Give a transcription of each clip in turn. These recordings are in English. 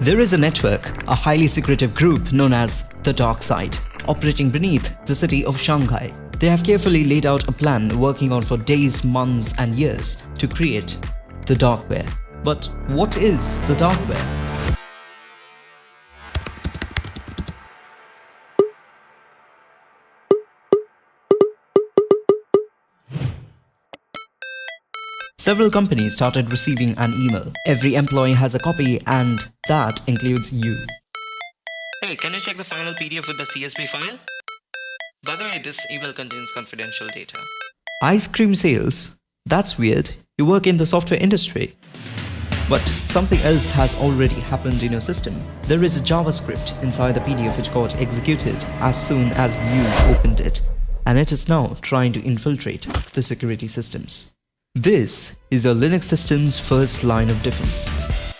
There is a network, a highly secretive group known as the Dark Side, operating beneath the city of Shanghai. They have carefully laid out a plan working on for days, months and years to create the darkware. But what is the darkware? Several companies started receiving an email. Every employee has a copy and that includes you. Hey, can you check the final PDF with the CSV file? By the way, this email contains confidential data. Ice cream sales? That's weird. You work in the software industry. But something else has already happened in your system. There is a JavaScript inside the PDF which got executed as soon as you opened it, and it is now trying to infiltrate the security systems. This is your Linux system's first line of defense.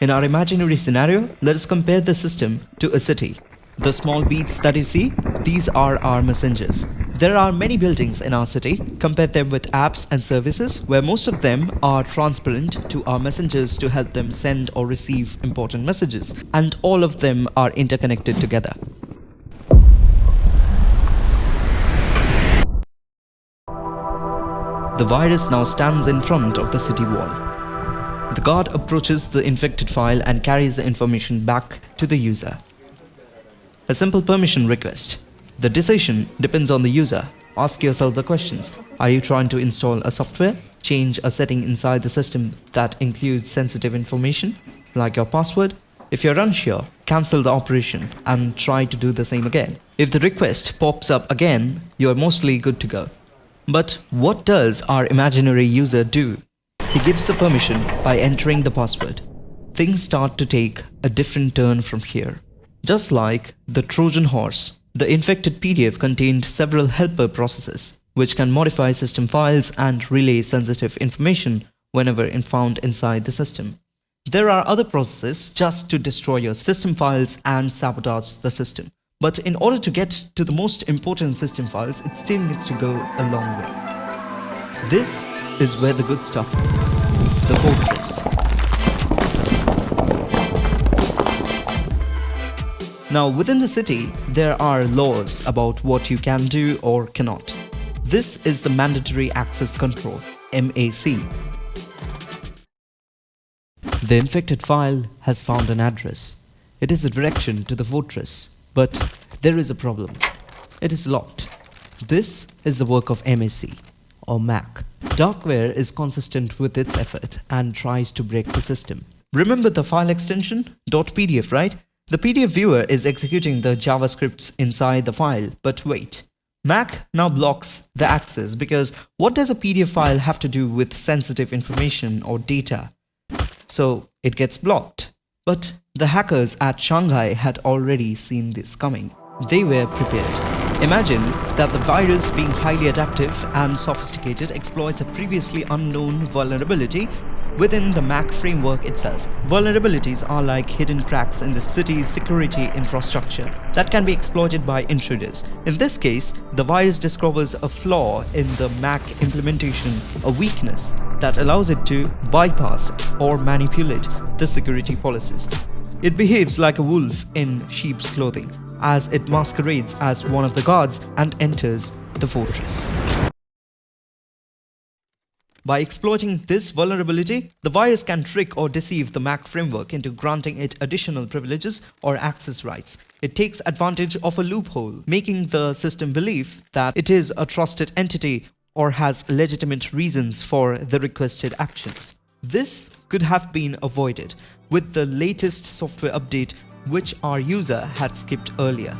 In our imaginary scenario, let us compare the system to a city. The small beads that you see, these are our messengers. There are many buildings in our city. Compare them with apps and services where most of them are transparent to our messengers to help them send or receive important messages, and all of them are interconnected together. The virus now stands in front of the city wall. The guard approaches the infected file and carries the information back to the user. A simple permission request. The decision depends on the user. Ask yourself the questions. Are you trying to install a software? Change a setting inside the system that includes sensitive information, like your password? If you're unsure, cancel the operation and try to do the same again. If the request pops up again, you are mostly good to go. But what does our imaginary user do? He gives the permission by entering the password. Things start to take a different turn from here. Just like the Trojan horse, the infected PDF contained several helper processes, which can modify system files and relay sensitive information whenever found inside the system. There are other processes just to destroy your system files and sabotage the system. But in order to get to the most important system files, it still needs to go a long way. This is where the good stuff is, the fortress. Now, within the city, there are laws about what you can do or cannot. This is the Mandatory Access Control, MAC. The infected file has found an address. It is a direction to the fortress. But there is a problem. It is locked. This is the work of MAC or Mac. Darkware is consistent with its effort and tries to break the system. Remember the file extension .pdf, right? The PDF viewer is executing the JavaScripts inside the file, but wait. Mac now blocks the access because what does a PDF file have to do with sensitive information or data? So it gets blocked. But the hackers at Shanghai had already seen this coming. They were prepared. Imagine that the virus, being highly adaptive and sophisticated, exploits a previously unknown vulnerability within the Mac framework itself. Vulnerabilities are like hidden cracks in the city's security infrastructure that can be exploited by intruders. In this case, the virus discovers a flaw in the Mac implementation, a weakness that allows it to bypass or manipulate the security policies. It behaves like a wolf in sheep's clothing as it masquerades as one of the guards and enters the fortress. By exploiting this vulnerability, the virus can trick or deceive the Mac framework into granting it additional privileges or access rights. It takes advantage of a loophole, making the system believe that it is a trusted entity or has legitimate reasons for the requested actions. This could have been avoided with the latest software update, which our user had skipped earlier.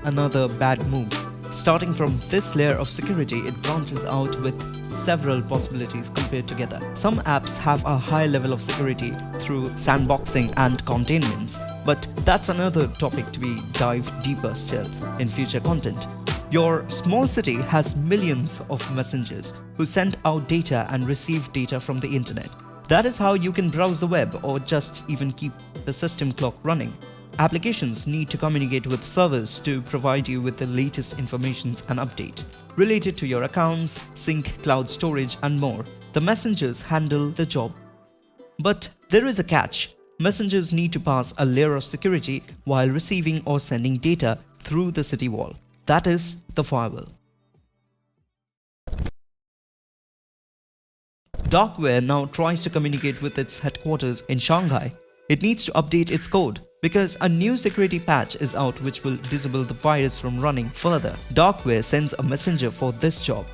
Another bad move. Starting from this layer of security, it branches out with several possibilities compared together. Some apps have a high level of security through sandboxing and containments, but that's another topic to be dived deeper still in future content. Your small city has millions of messengers who send out data and receive data from the internet. That is how you can browse the web or just even keep the system clock running. Applications need to communicate with servers to provide you with the latest information and update related to your accounts, sync, cloud storage and more. The messengers handle the job. But there is a catch. messengers need to pass a layer of security while receiving or sending data through the city wall. That is the firewall. Darkware now tries to communicate with its headquarters in Shanghai. It needs to update its code because a new security patch is out which will disable the virus from running further. Darkware sends a messenger for this job,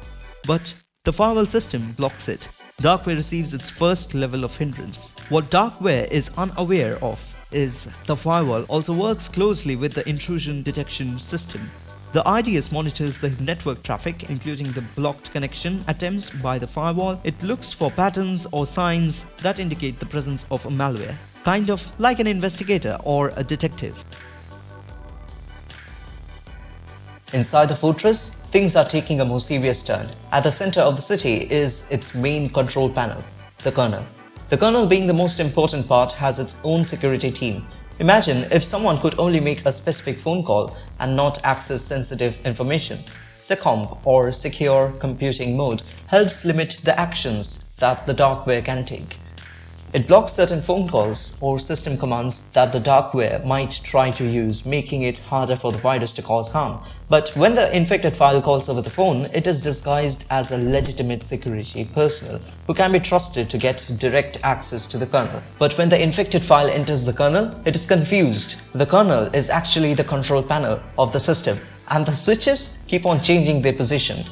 but the firewall system blocks it. Darkware receives its first level of hindrance. What Darkware is unaware of is the firewall also works closely with the intrusion detection system. The IDS monitors the network traffic, including the blocked connection attempts by the firewall. It looks for patterns or signs that indicate the presence of a malware, kind of like an investigator or a detective. Inside the fortress, things are taking a more serious turn. At the center of the city is its main control panel, the kernel. The kernel, being the most important part, has its own security team. Imagine if someone could only make a specific phone call and not access sensitive information. SecComp, or Secure Computing Mode, helps limit the actions that the darkware can take. It blocks certain phone calls or system commands that the darkware might try to use, making it harder for the virus to cause harm. But when the infected file calls over the phone, it is disguised as a legitimate security personnel who can be trusted to get direct access to the kernel. But when the infected file enters the kernel, it is confused. The kernel is actually the control panel of the system, and the switches keep on changing their position.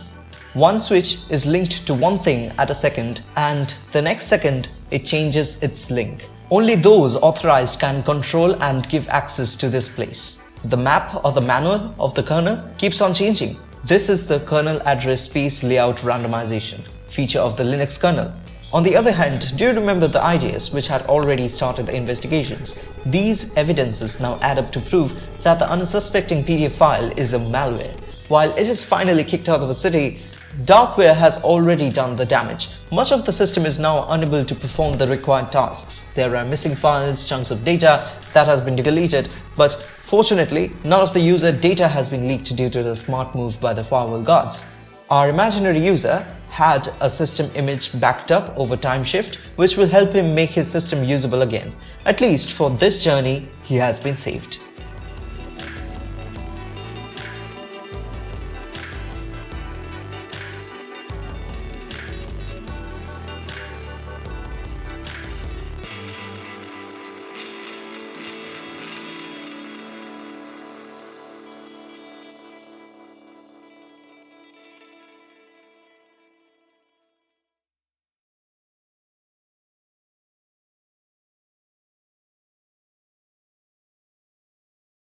One switch is linked to one thing at a second, and the next second it changes its link. Only those authorized can control and give access to this place. The map or the manual of the kernel keeps on changing. This is the kernel address space layout randomization feature of the Linux kernel. On the other hand, do you remember the IDS which had already started the investigations? These evidences now add up to prove that the unsuspecting PDF file is a malware. While it is finally kicked out of the city, darkware has already done the damage. Much of the system is now unable to perform the required tasks. There are missing files, chunks of data that has been deleted, but fortunately, none of the user data has been leaked due to the smart move by the firewall guards. Our imaginary user had a system image backed up over time shift, which will help him make his system usable again. At least for this journey, he has been saved.